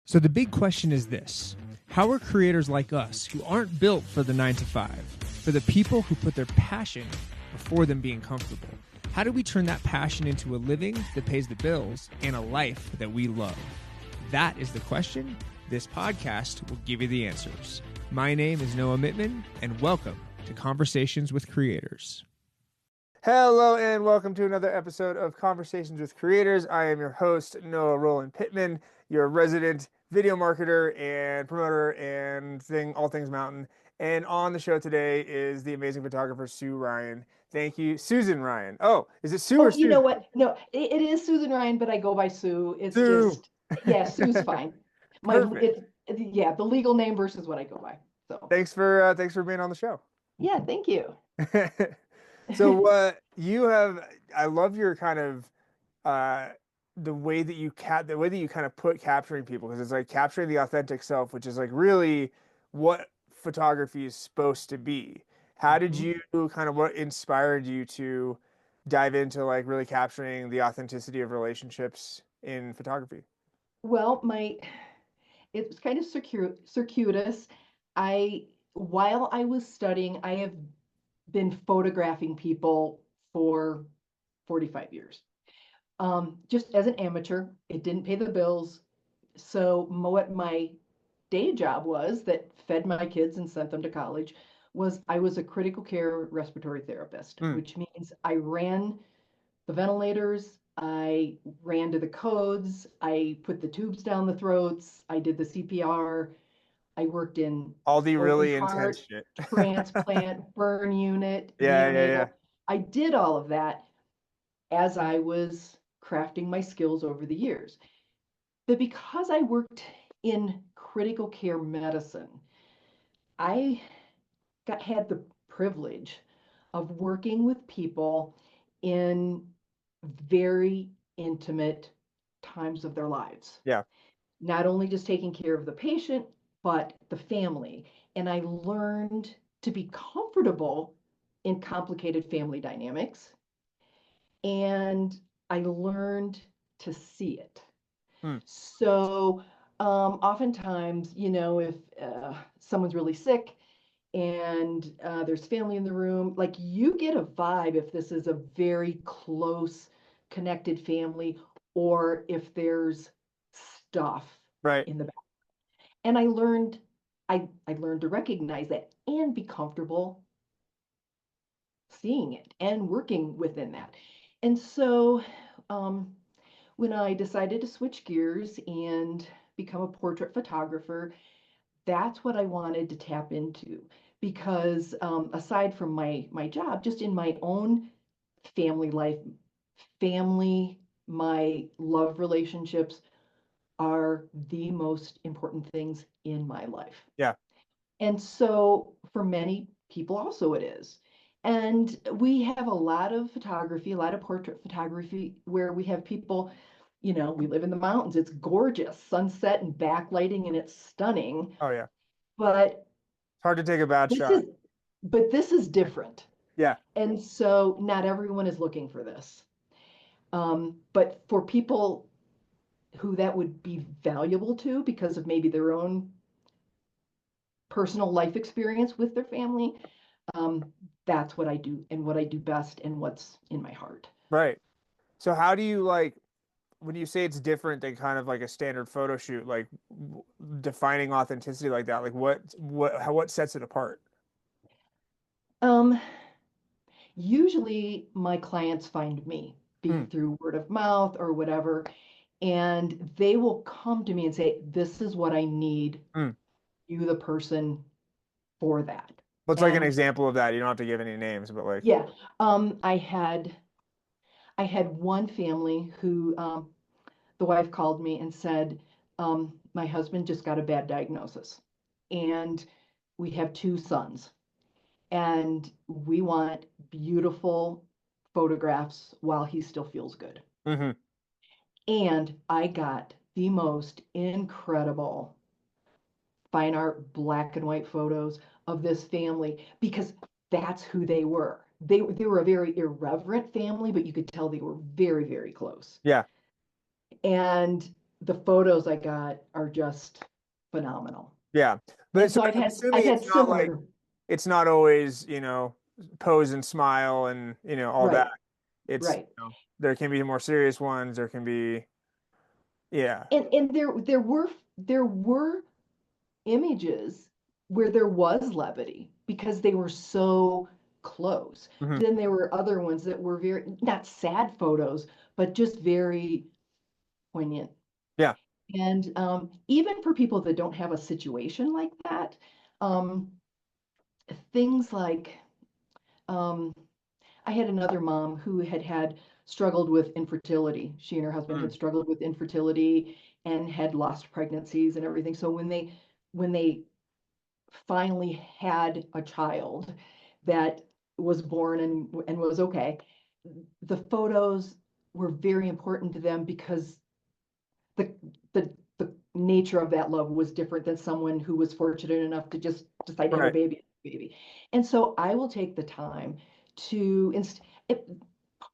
So the big question is this: how are creators like us, who aren't built for the 9 to 5, for the people who put their passion before them being comfortable, how do we turn that passion into a living that pays the bills and a life that we love? That is the question. This podcast will give you the answers. My name is Noah Mittman, and welcome to Conversations with Creators. Hello, and welcome to another episode of Conversations with Creators. I am your host, Noah Roland Pittman, your resident video marketer and promoter and all things mountain. And on the show today is the amazing photographer, Sue Ryan. Thank you. Susan Ryan. Oh, is it Sue or Susan? You know what? No, it is Susan Ryan, but I go by Sue. It's Sue. just, yeah, Sue's fine. The legal name versus what I go by. So thanks for being on the show. Yeah, thank you. So I love your kind of the way that you kind of put capturing people, because it's like capturing the authentic self, which is like really what photography is supposed to be. How did you what inspired you to dive into like really capturing the authenticity of relationships in photography? Well, it was kind of circuitous. While I was studying, I have been photographing people for 45 years. Just as an amateur, it didn't pay the bills. So what my day job was that fed my kids and sent them to college was I was a critical care respiratory therapist, which means I ran the ventilators, I ran to the codes, I put the tubes down the throats, I did the CPR, I worked in all the really heart, intense shit. transplant, burn unit, Yeah. I did all of that as I was crafting my skills over the years. But because I worked in critical care medicine, I had the privilege of working with people in very intimate times of their lives. Yeah. Not only just taking care of the patient, but the family. And I learned to be comfortable in complicated family dynamics. And I learned to see it. So oftentimes, if someone's really sick and there's family in the room, like you get a vibe if this is a very close, connected family, or if there's stuff in the back. And I learned to recognize that and be comfortable seeing it and working within that. And so when I decided to switch gears and become a portrait photographer, that's what I wanted to tap into, because aside from my job, just in my own family life, my love relationships are the most important things in my life. Yeah. And so for many people also it is. And we have a lot of portrait photography, where we have people, we live in the mountains. It's gorgeous, sunset and backlighting, and it's stunning. Oh yeah. But it's hard to take a bad shot. But this is different. Yeah. And so not everyone is looking for this. But for people who that would be valuable to because of maybe their own personal life experience with their family, that's what I do and what I do best and what's in my heart. Right. So how do you when you say it's different than kind of like a standard photo shoot, like defining authenticity like that, like what sets it apart? Usually my clients find me through word of mouth or whatever, and they will come to me and say, this is what I need, you the person for that. What's like an example of that? You don't have to give any names, but like. Yeah. I had one family who the wife called me and said, my husband just got a bad diagnosis and we have 2 sons and we want beautiful photographs while he still feels good. And I got the most incredible fine art black and white photos of this family, because that's who they were. They were a very irreverent family, but you could tell they were very, very close. Yeah. And the photos I got are just phenomenal. Yeah. And But so so I'm I've assuming had it's not like, similar, it's not always, pose and smile and, all that. right, It's, right. there can be more serious ones. There can be, yeah. And there were images where there was levity because they were so close. Hmm. Then there were other ones that were very, not sad photos, but just very poignant. Yeah. And even for people that don't have a situation like that, um, things like um, I had another mom who had struggled with infertility. She and her husband Mm. had struggled with infertility and had lost pregnancies and everything. So when they finally had a child that was born and was okay, the photos were very important to them because the the nature of that love was different than someone who was fortunate enough to just decide to have a Right. baby. And so I will take the time to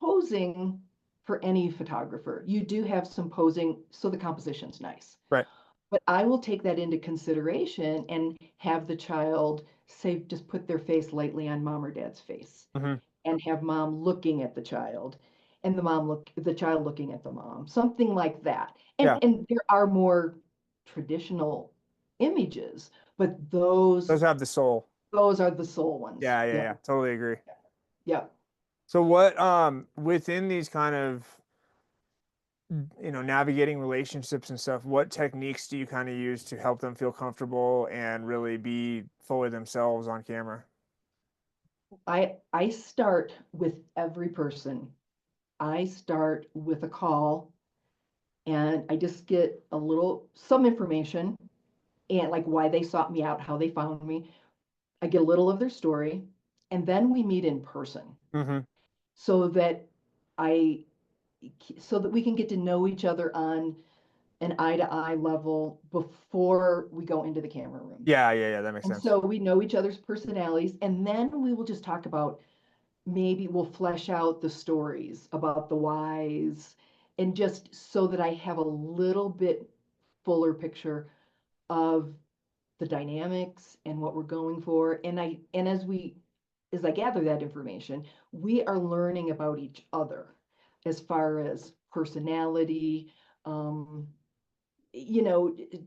posing for any photographer. You do have some posing, so the composition's nice. Right. But I will take that into consideration and have the child say, just put their face lightly on mom or dad's face Hmm. and have mom looking at the child and the child looking at the mom, something like that. Yeah. And there are more traditional images, but Those have the soul. those are the soul ones. Yeah. Yeah. Yeah. Yeah. Totally agree. Yeah. So what, within these kind of, navigating relationships and stuff, what techniques do you kind of use to help them feel comfortable and really be fully themselves on camera? I start with every person. I start with a call and I just get some information and like why they sought me out, how they found me. I get a little of their story, and then we meet in person Hmm. so that I so that we can get to know each other on an eye to eye level before we go into the camera room. Yeah. Yeah. Yeah. That makes And sense. so we know each other's personalities, and then we will just talk about, maybe we'll flesh out the stories about the whys, and just so that I have a little bit fuller picture of the dynamics and what we're going for. And as I gather that information, we are learning about each other as far as personality, um,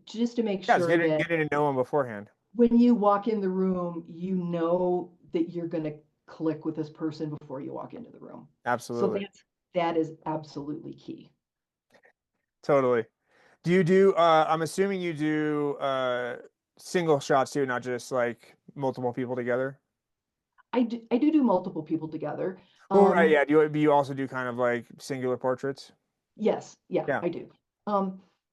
just to make Yeah. It's sure getting, that getting to know them beforehand. when you walk in the room, you know that you're going to click with this person before you walk into the room. So Absolutely. that is absolutely key. Totally. Do you do, I'm assuming you do, single shots too, not just like multiple people together? I do multiple people together. Well, right. Um, Yeah. Do you also do kind of like singular portraits? yes, yeah, Yeah. I do.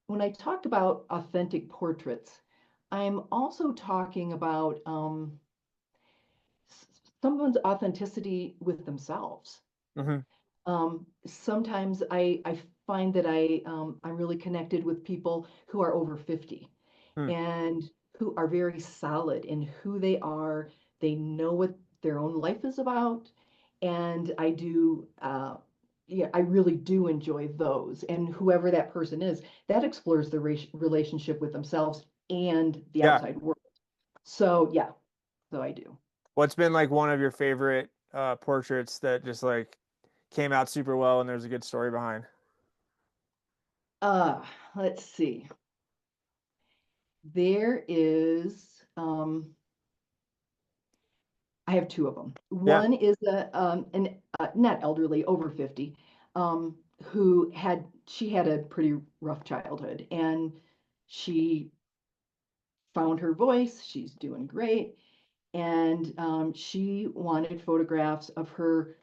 When I talk about authentic portraits, I'm also talking about someone's authenticity with themselves. Hmm. Sometimes I find that I'm really connected with people who are over 50 Hmm. and who are very solid in who they are. They know what their own life is about, and yeah, I really do enjoy those. And whoever that person is, that explores the relationship with themselves and the Yeah. outside world. So yeah, so I do. What's been like one of your favorite portraits that just like came out super well and there's a good story behind? Uh, let's see. There is I have two of them. Yeah. One is an not elderly, over 50, she had a pretty rough childhood, and she found her voice. She's doing great, and she wanted photographs of her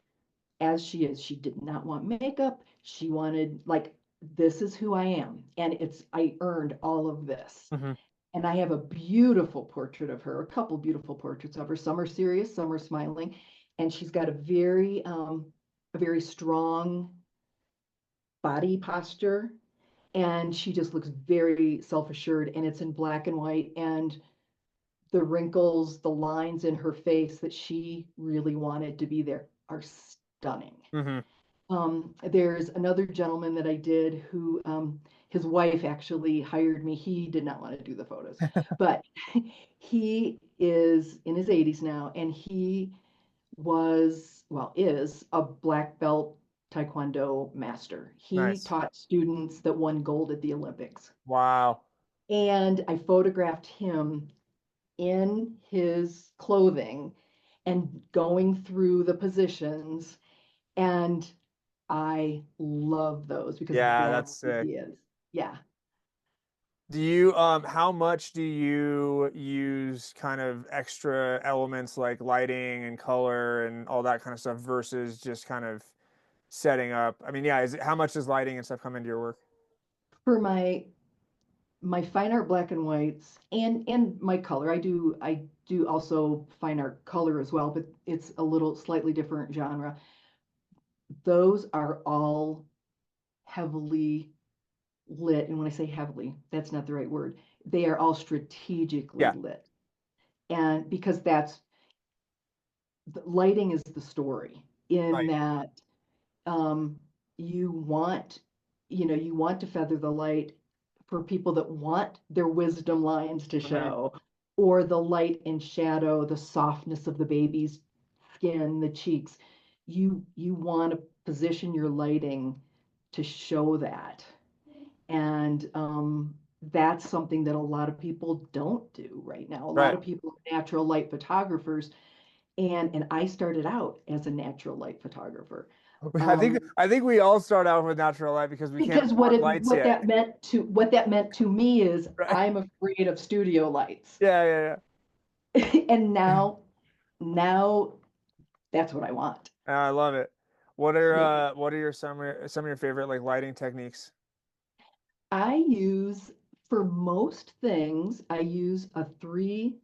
as she is. She did not want makeup. She wanted, like, this is who I am, and I earned all of this. Hmm. And I have a beautiful portrait of her, a couple beautiful portraits of her. Some are serious, some are smiling, and she's got a very strong body posture, and she just looks very self-assured. And it's in black and white, and the wrinkles, the lines in her face that she really wanted to be there are stunning. Hmm. There's another gentleman that I did who his wife actually hired me. He did not want to do the photos, but he is in his 80s now, and he was, well, is a black belt Taekwondo master. He Nice. taught students that won gold at the Olympics. Wow. And I photographed him in his clothing and going through the positions. And I love those because Yeah, that's that's who sick. he is. Yeah. Do you how much do you use kind of extra elements like lighting and color and all that kind of stuff versus just kind of setting up? I mean, yeah, how much does lighting and stuff come into your work? For my fine art black and whites and my color, I do also fine art color as well, but it's a little slightly different genre. Those are all heavily lit. And when I say heavily, that's not the right word. They are all strategically Yeah, lit. And because that's the lighting is the story in right. that um, you want, you want to feather the light for people that want their wisdom lines to Mhm. show, or the light and shadow, the softness of the baby's skin, the cheeks. You want to position your lighting to show that. And that's something that a lot of people don't do right now. A lot Right. of people are natural light photographers, and I started out as a natural light photographer. I think we all start out with natural light because we can't Because what afford it lights what yet. that meant to what that meant to me is Right. I'm afraid of studio lights. Yeah, yeah, And yeah. now that's what I want. I love it. Yeah. What are your some of your favorite like lighting techniques? I use for most things, I use a 3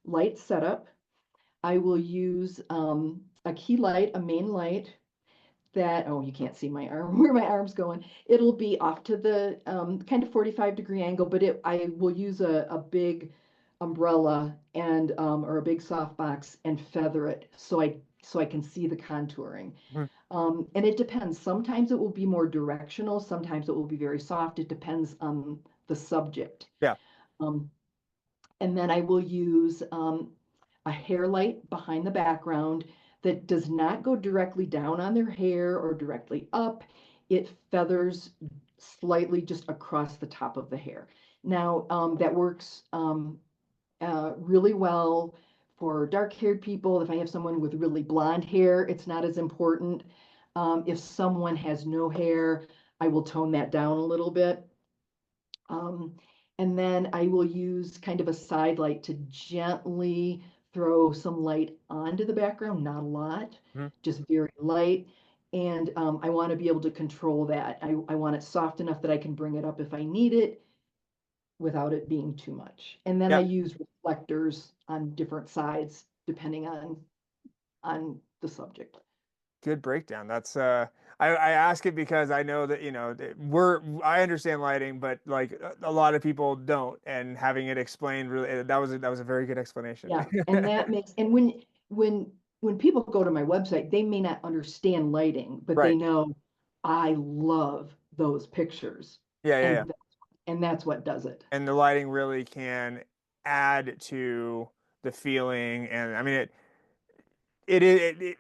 light setup. I will use a key light, a main light that, oh, you can't see my arm, where my arm's going. It'll be off to the kind of 45-degree angle, but I will use a big umbrella and or a big softbox and feather it so I can see the contouring. Mhm. And it depends. Sometimes it will be more directional. Sometimes it will be very soft. It depends on the subject. Yeah, Um, and then I will use a hair light behind the background that does not go directly down on their hair or directly up. It feathers slightly just across the top of the hair. Now, that works really well for dark-haired people. If I have someone with really blonde hair, it's not as important. If someone has no hair, I will tone that down a little bit. Um, and then I will use kind of a side light to gently throw some light onto the background, not a lot, Mhm. just very light. And I want to be able to control that. I want it soft enough that I can bring it up if I need it without it being too much. And then I Yeah. use reflectors on different sides depending on the subject. Good breakdown. That's I ask it because I know that, you know, that I understand lighting, but like a lot of people don't, and having it explained really that was a very good explanation. Yeah, and that makes, and when people go to my website, they may not understand lighting, but they Right. know I love those pictures, Yeah, yeah, yeah. and and that's what does it. And the lighting really can add to the feeling, and I mean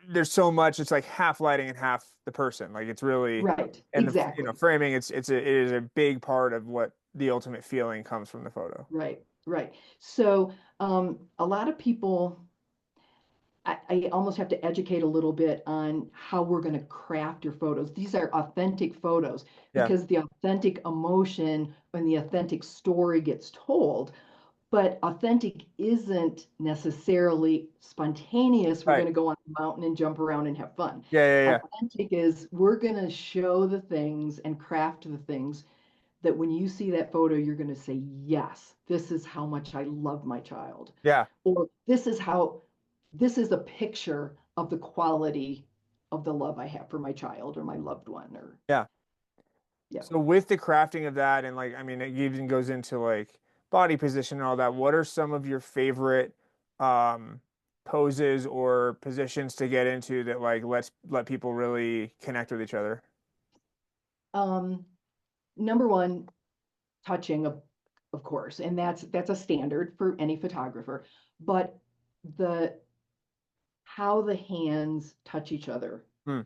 there's so much, it's like half lighting and half the person. Like it's really, Right, and the, you know, exactly. framing, it is a big part of what the ultimate feeling comes from the photo. Right, right. So a lot of people, I almost have to educate a little bit on how we're going to craft your photos. These are authentic photos Yeah. because the authentic emotion when the authentic story gets told. But authentic isn't necessarily spontaneous. We're Right. going to go on the mountain and jump around and have fun. Yeah, yeah, yeah. Authentic is we're going to show the things and craft the things that when you see that photo, you're going to say, yes, this is how much I love my child. Yeah. Or this is a picture of the quality of the love I have for my child or my loved one. Or, Yeah. yeah. So with the crafting of that, and like, I mean, it even goes into like body position and all that. What are some of your favorite um poses or positions to get into that like let people really connect with each other? Um, Number one, touching of course, and that's a standard for any photographer, but the how the hands touch each other, Mm.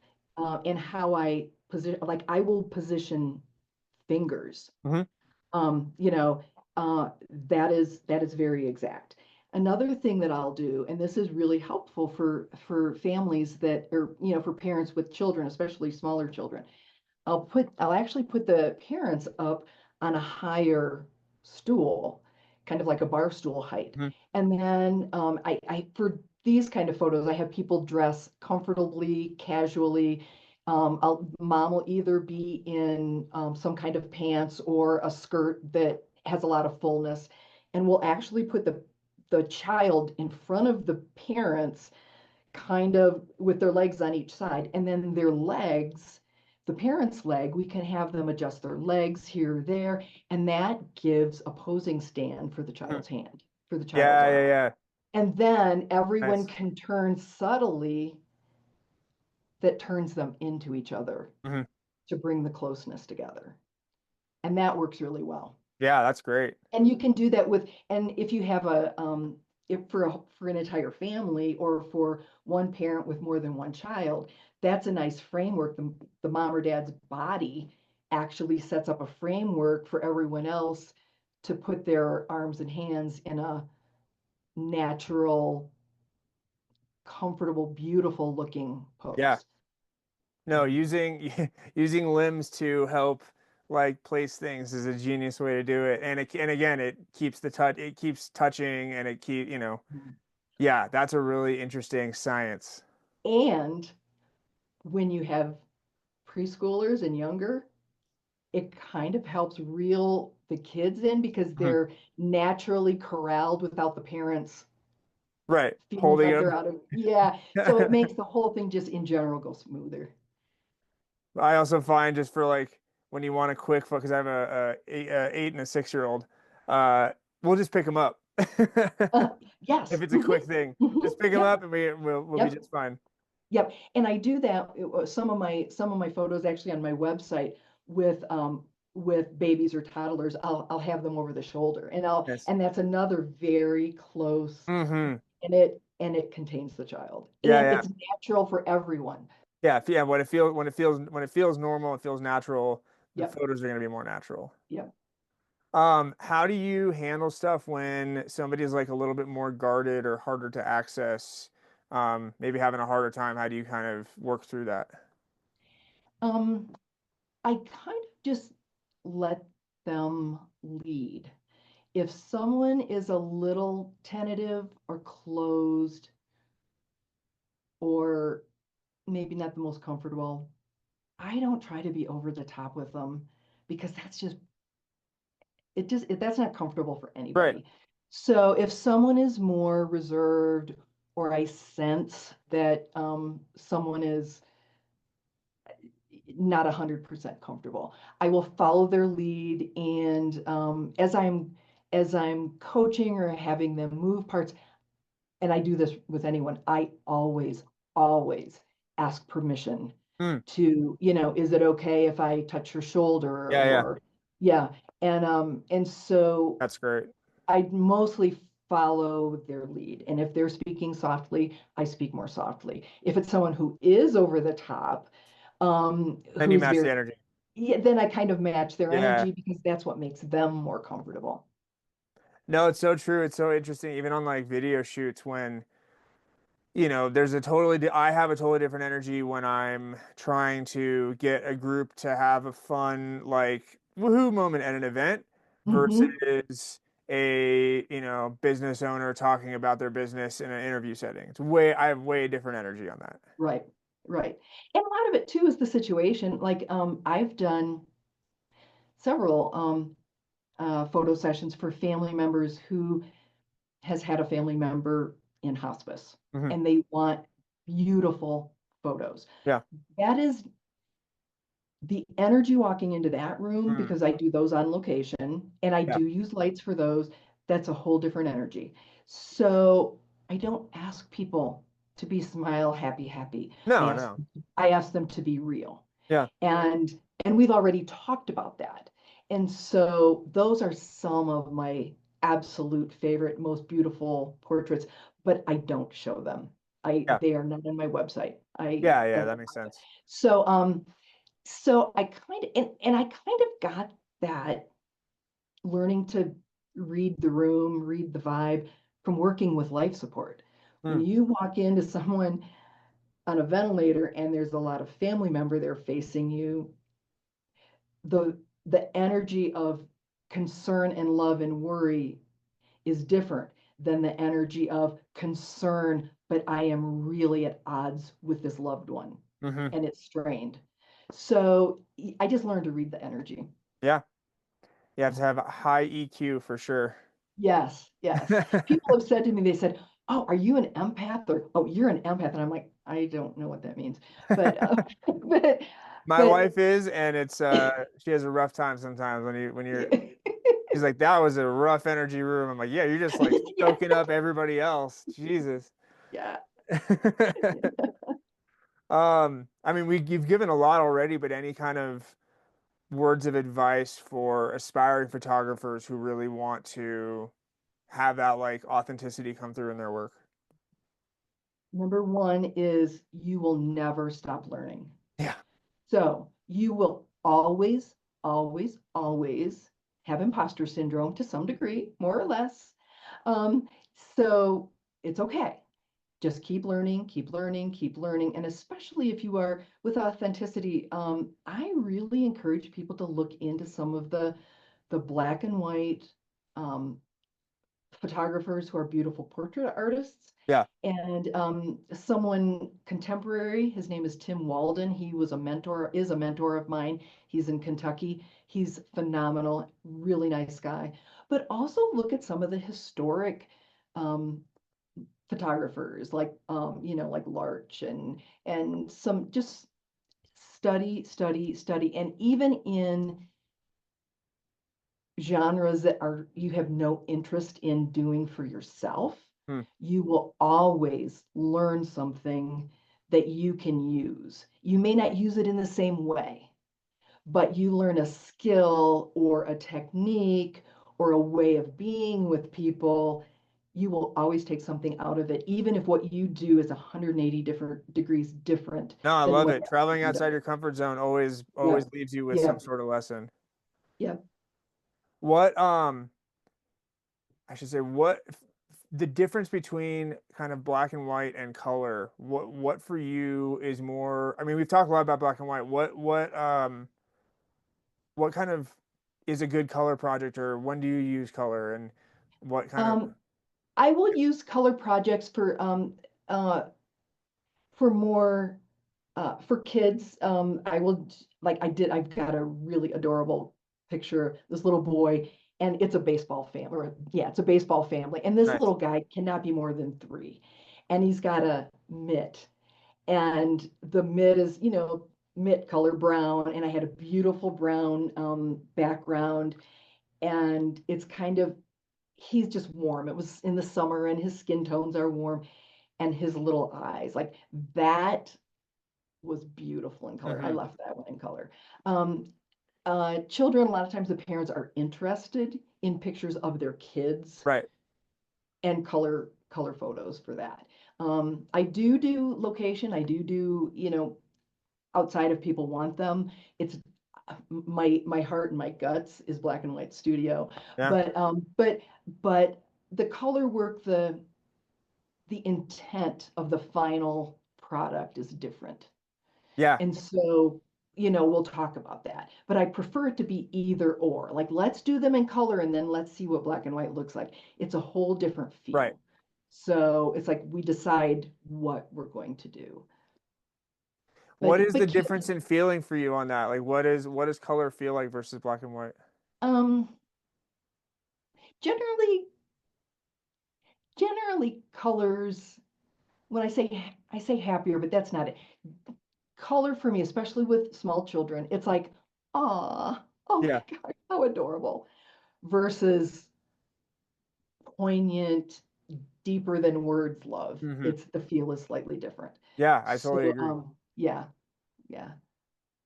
and how I position, like I will position fingers, Hmm. you know, that is very exact. Another thing that I'll do, and this is really helpful for families that, or for parents with children, especially smaller children. I'll actually put the parents up on a higher stool, kind of like a bar stool height. Hmm. And then for these kind of photos, I have people dress comfortably, casually. Mom will either be in some kind of pants or a skirt that has a lot of fullness, and we'll actually put the child in front of the parents, kind of with their legs on each side, and then their legs, the parent's leg, we can have them adjust their legs here or there, and that gives a posing stand for the child's hand, for the child's Yeah, arm. yeah, yeah. And then everyone Nice. can turn subtly, that turns them into each other Hmm. to bring the closeness together. And that works really well. Yeah, that's great. And you can do that with, and if you have if for an entire family, or for one parent with more than one child, that's a nice framework. The mom or dad's body actually sets up a framework for everyone else to put their arms and hands in a natural, comfortable, beautiful looking Yeah. pose. No, using using limbs to help like place things is a genius way to do it. And again, it keeps it keeps touching and it yeah, that's a really interesting science. And when you have preschoolers and younger, it kind of helps reel the kids in, because Mhm. they're naturally corralled without the parents Right. feeling Holding like they're them. out of, yeah. So it makes the whole thing just in general go smoother. I also find just for like when you want a quick focus, because I have a 8 and a 6-year-old, uh, we'll just pick them up. If Yes. it's a quick thing, just pick them Yep. up and we'll be Yep. just fine. Yep. And I do that. Some of my photos actually on my website with babies or toddlers, I'll have them over the shoulder, Yes. and that's another very close, Hmm. and it contains the child, Yeah, and yeah. it's natural for everyone. Yeah, yeah, when it feels normal, it feels natural, the Yep. photos are going to be more natural. Yep. How do you handle stuff when somebody's like a little bit more guarded or harder to access, maybe having a harder time? How do you kind of work through that? Um, I kind of just let them lead. If someone is a little tentative or closed, or maybe not the most comfortable, I don't try to be over the top with them, because that's not comfortable for Right. anybody. So if someone is more reserved, or I sense that someone is not 100% comfortable, I will follow their lead. And as I'm coaching or having them move parts, and I do this with anyone, I always ask permission Hmm. to, is it okay if I touch your shoulder, Yeah, yeah. or yeah. And so That's great. I mostly follow their lead. And if they're speaking softly, I speak more softly. If it's someone who is over the top, Then you who's match the very, energy. yeah, then I kind of match their Yeah. energy, because that's what makes them more comfortable. No, it's so true. It's so interesting, even on like video shoots when there's I have a totally different energy when I'm trying to get a group to have a fun, like, woohoo moment at an event Hmm. versus business owner talking about their business in an interview setting. I have way different energy on that. Right, right. And a lot of it too is the situation. Like, I've done several photo sessions for family members who has had a family member in hospice, Hmm. and they want beautiful photos. Yeah. That is the energy walking into that room, Mm. because I do those on location and I Yeah. do use lights for those. That's a whole different energy. So I don't ask people to be smile, happy, happy. I No, ask no. I ask them to be real. Yeah. And we've already talked about that. And so those are some of my absolute favorite, most beautiful portraits, but I don't show them. Yeah. They are not on my website. Yeah. Yeah. That makes sense. So so I kind of and I kind of got that learning to read the room, read the vibe from working with life support. When Hmm. you walk into someone on a ventilator and there's a lot of family member there facing you, the energy of concern and love and worry is different than the energy of concern, but I am really at odds with this loved one Hmm. and it's strained. So I just learned to read the energy. Yeah. You have to have a high EQ for sure. Yes, yes. People have said to me, they said, "Oh, are you an empath?" Or, "Oh, you're an empath." And I'm like, I don't know what that means. But but My but wife is, and it's she has a rough time sometimes when you're she's like, that was a rough energy room. I'm like, yeah, you're just like yeah, soaking up everybody else. Jesus. yeah. I mean, you've given a lot already, but any kind of words of advice for aspiring photographers who really want to have that like authenticity come through in their work? Number one is you will never stop learning. Yeah. So you will always, always, always have imposter syndrome to some degree, more or less. Um, so it's okay. Just keep learning, keep learning, keep learning. And especially if you are with authenticity, I really encourage people to look into some of the black and white um, photographers who are beautiful portrait artists. Yeah. And someone contemporary, his name is Tim Walden. He was is a mentor of mine. He's in Kentucky. He's phenomenal, really nice guy. But also look at some of the historic um, photographers like like Larch and some just study, study, study. And even in genres that are you have no interest in doing for yourself, Hmm. you will always learn something that you can use. You may not use it in the same way, but you learn a skill or a technique or a way of being with people. You will always take something out of it, even if what you do is 180 different degrees different No, I than love what it. that Traveling person outside does. your comfort zone always Yeah, always leaves you with yeah, some sort of lesson. yeah. What I should say the difference between kind of black and white and color. What for you is more, I mean, we've talked a lot about black and white. What kind of is a good color project, or when do you use color, and what kind of Um, I will use color projects uh, for more for kids. I will like I did. I've got a really adorable picture. This little boy, and it's a baseball family. Or, yeah, it's a baseball family, and this nice. little guy cannot be more than 3, and he's got a mitt, and the mitt is mitt color brown, and I had a beautiful brown background, and it's kind of he's just warm. It was in the summer, and his skin tones are warm, and his little eyes like that was beautiful in color. I Hmm. left that one in color. Um, Children, a lot of times the parents are interested in pictures of their kids Right. and color photos for that. I do location. I do outside if people want them. It's my heart and my guts is black and white studio, Yeah. but the color work, the intent of the final product is different. Yeah. And so, we'll talk about that. But I prefer it to be either or. Like, let's do them in color and then let's see what black and white looks like. It's a whole different Right. feel. So it's like we decide what we're going to do. What is the But difference kids, in feeling for you on that? Like, what does color feel like versus black and white? um, generally, generally colors. When I say happier, but that's not it. Color for me, especially with small children, it's like, ah, oh my Yeah. God, how adorable. Versus poignant, deeper than words love. Hmm. It's the feel is slightly different. Yeah, I totally So agree. yeah, yeah.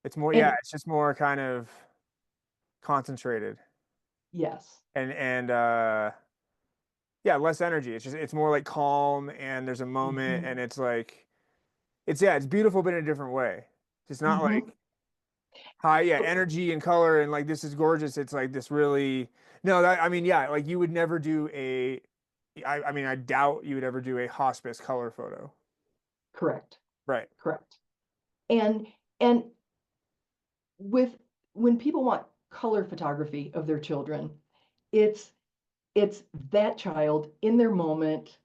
It's more, yeah, And it's just more kind of concentrated Yes. and yeah, less energy. It's more like calm and there's a moment Hmm. and it's like it's beautiful but in a different way. It's not Hmm. like high, yeah, energy and color and like this is gorgeous. It's like this really no, that I mean, yeah, like you would never do I mean, I doubt you would ever do a hospice color photo. Correct. Right. Correct. And with when people want color photography of their children, it's it's that child in their moment,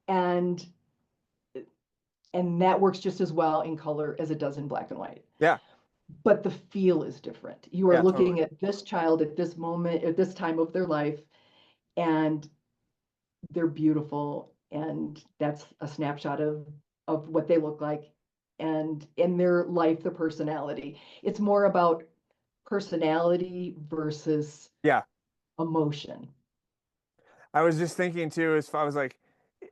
and that works just as well in color as it does in black and white. Yeah. But the feel is different. You are Yeah, totally. looking at this child at this moment, at this time of their life, and they're beautiful, and that's a snapshot of what they look like, and in their life, the personality. It's more about personality versus Yeah. emotion. I was just thinking too, as I was like,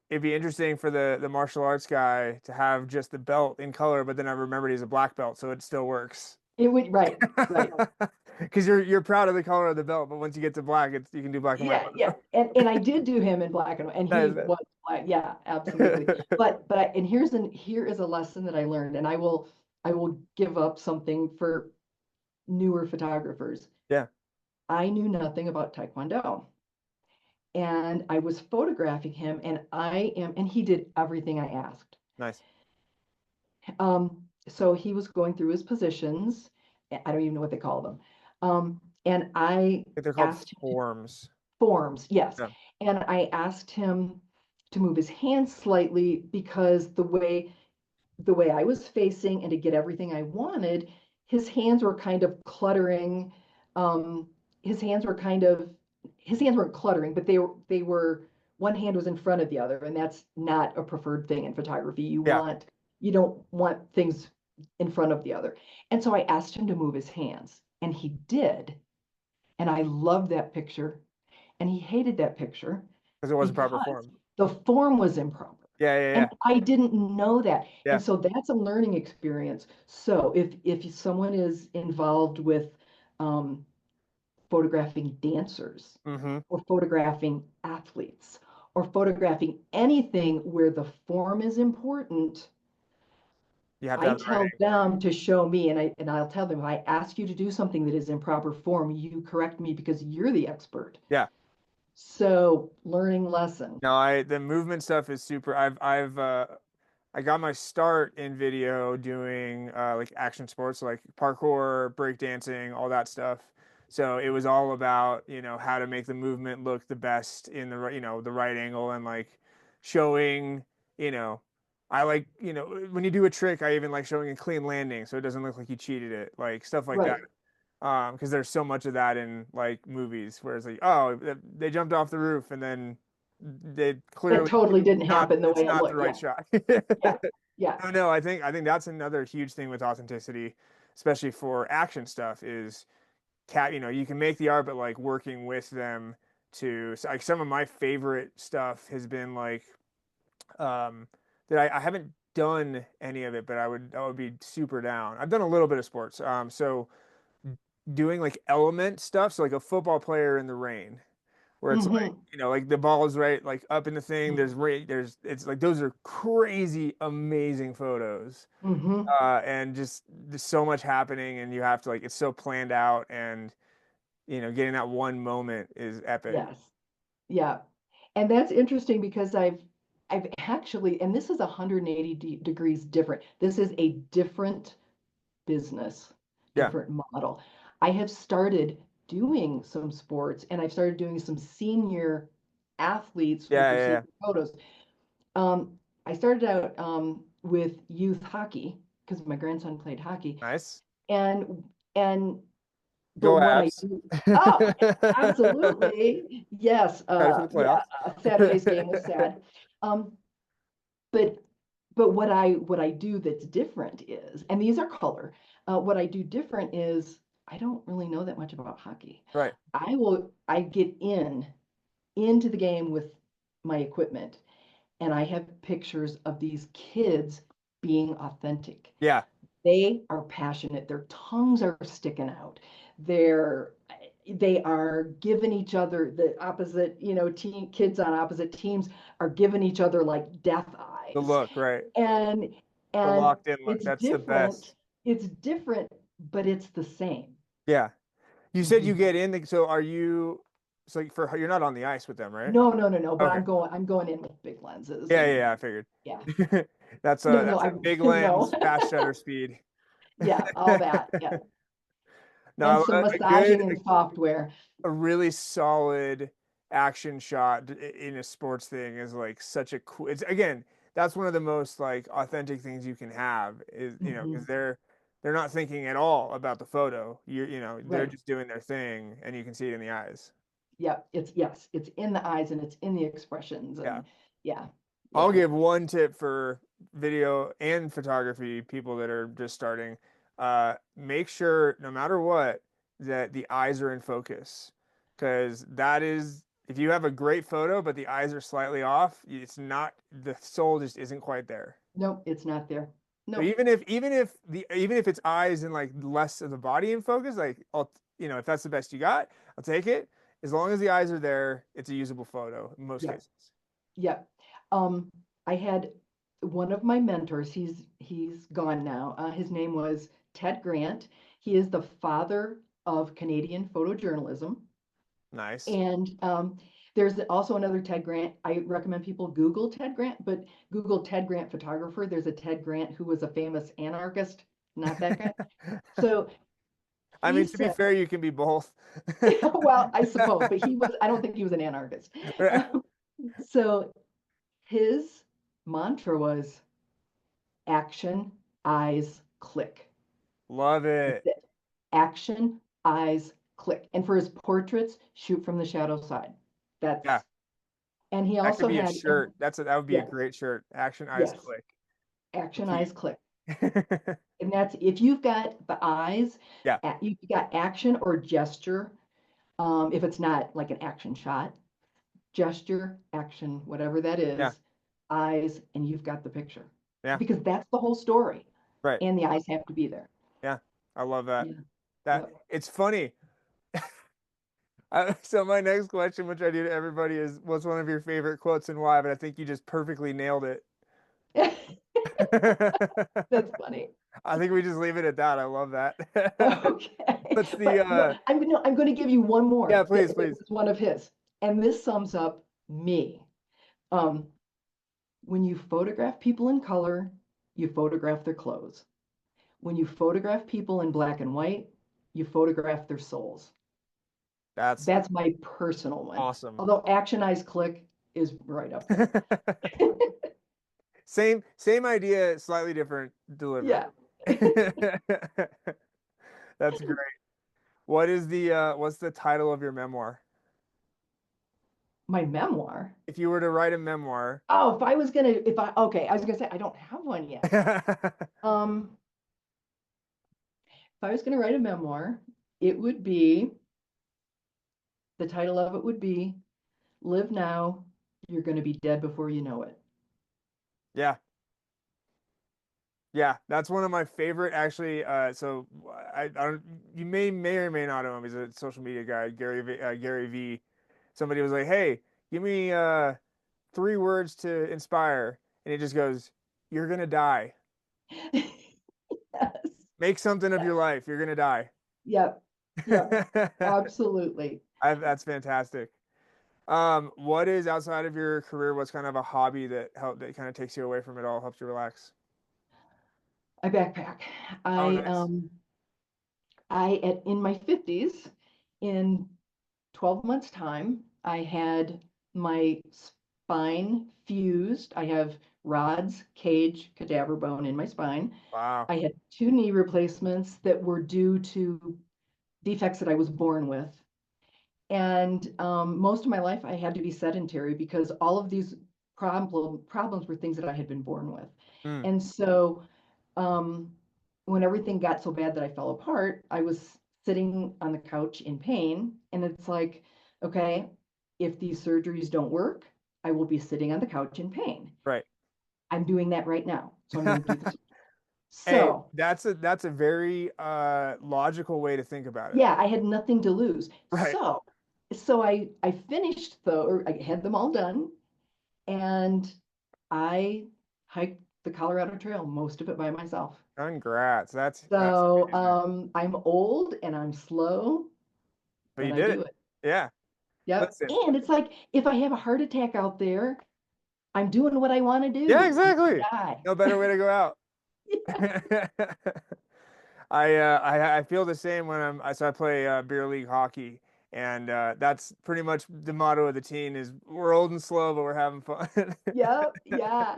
it'd be interesting for the martial arts guy to have just the belt in color, but then I remembered he's a black belt, so it still works. It would, right, right. Because you're proud of the color of the belt, but once you get to black, you can do black and white. Yeah, yeah. And I did do him in black and white, and That he is was black. Yeah, absolutely. it. And here is a lesson that I learned, and I will give up something for newer photographers. Yeah, I knew nothing about Taekwondo, and I was photographing him, and he did everything I asked. nice. So he was going through his positions. I don't even know what they call them. And I I think they're called asked him to forms. forms, yes. Yeah, And I asked him to move his hands slightly because the way I was facing and to get everything I wanted, his hands were kind of cluttering. Um, his hands were kind of his hands weren't cluttering, but they were one hand was in front of the other, and that's not a preferred thing in photography. yeah. You don't want things in front of the other. And so I asked him to move his hands, and he did. And I loved that picture. And he hated that picture Because it wasn't proper because form. the form was improper. Yeah, yeah, And yeah, I didn't know that. And yeah. so that's a learning experience. So if someone is involved with um, photographing dancers Mm-hmm. or photographing athletes or photographing anything where the form is important, You have to I have the right tell angle. them to show me, and I'll tell them if I ask you to do something that is in proper form, you correct me because you're the expert. Yeah. So learning lesson. No, the movement stuff is super. I got my start in video doing like action sports, like parkour, breakdancing, all that stuff. So it was all about, how to make the movement look the best in the right, the right angle and like showing, you know, I like, when you do a trick, I even like showing a clean landing so it doesn't look like you cheated it, like stuff like that. Right. Because there's so much of that in like movies where it's like, oh, they jumped off the roof and then they That clearly totally didn't not happen the it's way it not the looked. right Yeah. shot. Yeah. Yeah. No, I think that's another huge thing with authenticity, especially for action stuff, is you can make the art, but like working with them like some of my favorite stuff has been like um that I haven't done any of it, but I would be super down. I've done a little bit of sports. So doing like element stuff, so like a football player in the rain where it's like, Hmm. like the ball is right like up in the thing. It's like those are crazy, amazing photos. Hmm. And just there's so much happening, and you have to like it's so planned out, and getting that one moment is epic. Yes. Yeah. And that's interesting because I've actually, and this is 180 degrees different. This is a different business, Yeah, different model. I have started doing some sports, and I've started doing some senior athletes with yeah, their yeah, senior yeah. photos. I started out with youth hockey because my grandson played hockey, Nice. and and but Go what I Abs. do, oh, absolutely, yes, Ready for the yeah, playoffs. Saturday's game was sad. Um, but what I do that's different is, and these are color. What I do different is I don't really know that much about hockey. Right. I get into the game with my equipment, and I have pictures of these kids being authentic. Yeah. They are passionate. Their tongues are sticking out. they are giving each other the opposite, kids on opposite teams are giving each other like death The eyes. look, right? And The and locked in look. That's the best. it's different, but it's the same. Yeah. You said you Mhm. get in so are you, so like you're not on the ice with them, right? No, but Okay. I'm going in with big lenses Yeah, yeah, and yeah, I figured. yeah. That's No, a no, that's a I big no. lens, fast shutter speed. Yeah, all that. Yeah. No, And some a massaging good, and software. a really solid action shot in a sports thing is like such a cool. It's again, that's one of the most like authentic things you can have is because Mhm. they're not thinking at all about the photo. They're Right. just doing their thing, and you can see it in the eyes. Yeah, it's in the eyes and it's in the expressions Yeah. and yeah. I'll Yeah. give one tip for video and photography people that are just starting. Make sure, no matter what, that the eyes are in focus. Because that is, if you have a great photo, but the eyes are slightly off, it's not, the soul just isn't quite there. Nope, it's not there. So Nope. even if it's eyes and like less of the body in focus, like if that's the best you got, I'll take it. As long as the eyes are there, it's a usable photo in most Yeah. cases. Yeah. Um, I had one of my mentors, he's gone now. His name was Ted Grant. He is the father of Canadian photojournalism. Nice. And there's also another Ted Grant. I recommend people Google Ted Grant, but Google Ted Grant photographer. There's a Ted Grant who was a famous anarchist, not that guy. So I he mean, to be said, fair, you can be both. well, I suppose, but I don't think he was an anarchist. Right. So his mantra was action, eyes, click. Love That's it. it. Action, eyes, click. And for his portraits, shoot from the shadow side. Yeah, And he that could also be a had, shirt. That would be a yeah, great shirt. Action, eyes, yes, click. The action, key. eyes, click. And that's if you've got the eyes, Yeah, you've got action or gesture. If it's not like an action shot, gesture, action, whatever that yeah, is, eyes, and you've got the picture. yeah. Because that's the whole story. Right. And the eyes have to be there. Yeah, I love that. Yeah. That Yep. it's funny. So my next question, which I do to everybody, is what's one of your favorite quotes and why? But I think you just perfectly nailed it. That's funny. I think we just leave it at that. I love that. Okay. What's the But no, I'm going to give you one yeah, more please, that please. was one of his. And this sums up me. Um, when you photograph people in color, you photograph their clothes. When you photograph people in black and white, you photograph their souls. That's That's my personal one. awesome. Although Action Eyes Click is right up there. Same idea, slightly different delivery. Yeah. That's great. What's the title of your memoir? My memoir. If you were to write a memoir. Oh, okay, I was gonna say I don't have one yet. Um, if I was gonna write a memoir, it would be, the title of it would be Live Now, You're Gonna Be Dead Before You Know It. Yeah. Yeah, that's one of my favorite actually. So I don't, you may or may not know him. He's a social media guy, Gary V. Somebody was like, "Hey, give me 3 words to inspire," and he just goes, "You're gonna die. Yes. Make something of your Yes. life. You're gonna die." Yep. Yep. Absolutely. That's fantastic. What is outside of your career? What's kind of a hobby that kind of takes you away from it all, helps you relax? I backpack. Oh, I nice. in my 50s, in 12 months time, I had my spine fused. I have rods, cage, cadaver bone in my spine. Wow. I had 2 knee replacements that were due to defects that I was born with. And most of my life, I had to be sedentary because all of these problems were things that I had been born with. Mm, And so um, when everything got so bad that I fell apart, I was sitting on the couch in pain. And it's like, okay, if these surgeries don't work, I will be sitting on the couch in pain. right. I'm doing that right now. So I'm going to do this. Hey, So that's a very logical way to think about it. yeah, I had nothing to lose. Right. So I finished or I had them all done, and I hiked the Colorado Trail, most of it by myself. Congrats. That's So amazing. I'm old and I'm slow, But but you I did it. do it. Yeah. Yep. Listen. And it's like if I have a heart attack out there, I'm doing what I want to Yeah, do. I'm exactly. gonna No better way to go out. die. I feel the same when I play beer league hockey, and that's pretty much the motto of the team is we're old and slow, but we're having fun. Yep. Yeah.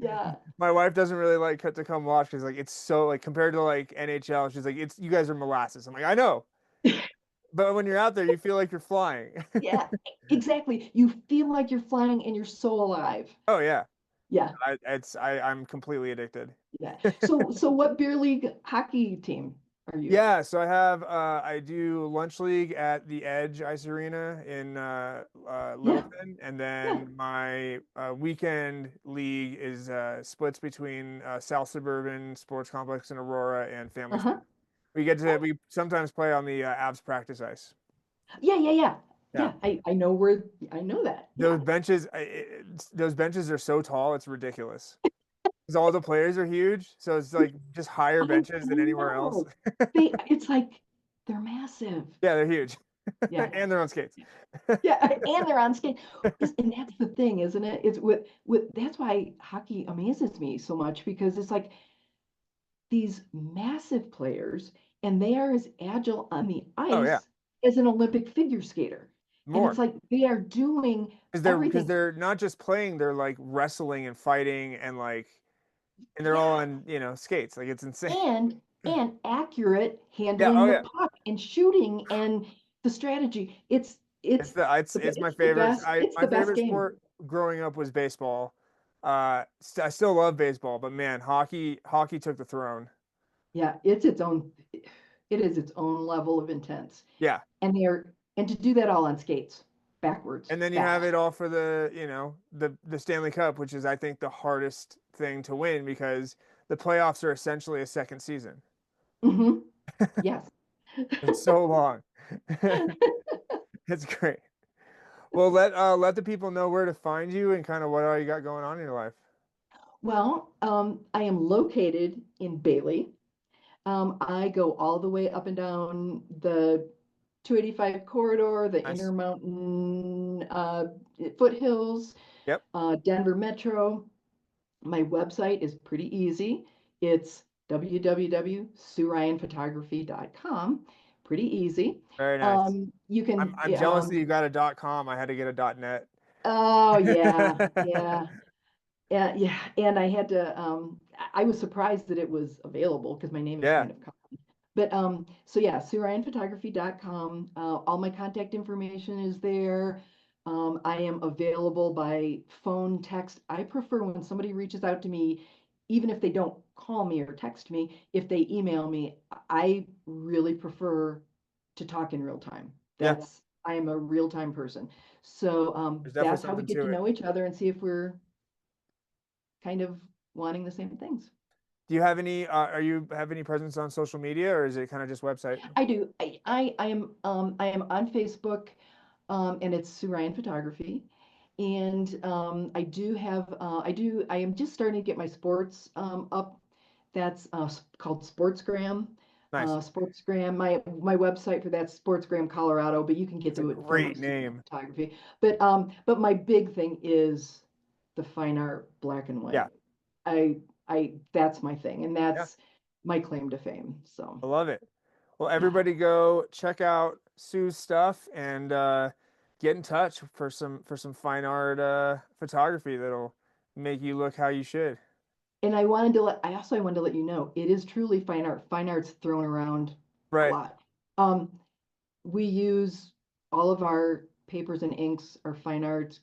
Yeah. My wife doesn't really like to come watch because like it's so like compared to like NHL, she's like it's you guys are molasses. I'm like I know, but when you're out there, you feel like you're flying. Yeah. Exactly. You feel like you're flying and you're so alive. Oh yeah, Yeah. I'm completely addicted. Yeah. So what beer league hockey team are you? Yeah, so I do lunch league at the Edge Ice Arena in Yeah. Littleton, and Yeah. then my weekend league is splits between South Suburban Sports Complex in Aurora and Family Uh-huh. Sports. We sometimes play on the Avs practice ice. Yeah, yeah, yeah. Yeah, Yeah, I know where I know that. those Yeah. benches those benches are so tall, it's ridiculous. Because all the players are huge, so it's like just higher benches I than anywhere else. know. It's like they're massive. Yeah, they're huge, Yeah. and they're on skates. Yeah, and they're on skate. And that's the thing, isn't it? It's with that's why hockey amazes me so much because it's like these massive players and they are as agile on the Oh yeah. ice as an Olympic figure skater. And it's More like they are doing because everything they're not just playing, they're like wrestling and fighting and they're all yeah, on, skates. Like it's insane. and accurate Yeah, handling oh the yeah. puck and shooting and the strategy. It's my The favorite. best. It's My the best favorite game. sport growing up was baseball. I still love baseball, but man, hockey took the throne. Yeah, it is its own level of intense. Yeah. And to do that all on skates, backwards, And then you have fast. it all for the Stanley Cup, which is I think the hardest thing to win because the playoffs are essentially a second season. Hmm. Yes. It's so long. It's great. Well, let the people know where to find you and kind of what all you got going on in your life. Well, I am located in Bailey. I go all the way up and down the 285 corridor, the Nice. Intermountain foothills, Yep. Denver Metro. My website is pretty easy. It's www.sueryanphotography.com. Pretty easy. Very nice. You I'm can, I'm jealous that you got a .com. I had to get a .net. oh yeah, yeah. Yeah, yeah, and I had to. I was surprised that it was available because my name is Yeah. kind of common. But so yeah, SueRyanPhotography.com. All my contact information is there. I am available by phone, text. I prefer when somebody reaches out to me, even if they don't call me or text me, if they email me, I really prefer to talk in real time. Yeah. I am a real time person. So There's definitely that's how we something get to to it. know each other and see if we're kind of wanting the same things. Do you have any are you have any presence on social media or is it kind of just website? I do. I am on Facebook, and it's Sue Ryan Photography. And I am just starting to get my sports up. That's called Sportsgram. Nice. Sportsgram. My website for that's Sportsgram Colorado, but you can get That's a to it from great Sue Ryan name. Photography. But my big thing is the fine art black and Yeah. white. I that's my thing, and Yeah. that's my claim to fame. So I love it. Well, yeah. everybody go check out Sue's stuff and get in touch for some fine art photography that'll make you look how you should. And I wanted to let you know, it is truly fine art. Fine art's thrown around a Right. lot. Um, we use all of our papers and inks are fine art,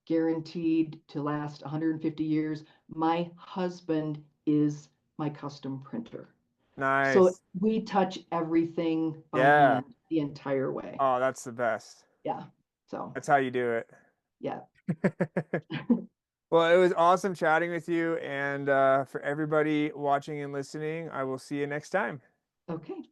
guaranteed to last 150 years. My husband is my custom printer. So Nice. we touch everything by Yeah. hand the entire way. Oh, that's the best. Yeah. So That's how you do yeah. it. Well, it was awesome chatting with you. And for everybody watching and listening, I will see you next time. Okay.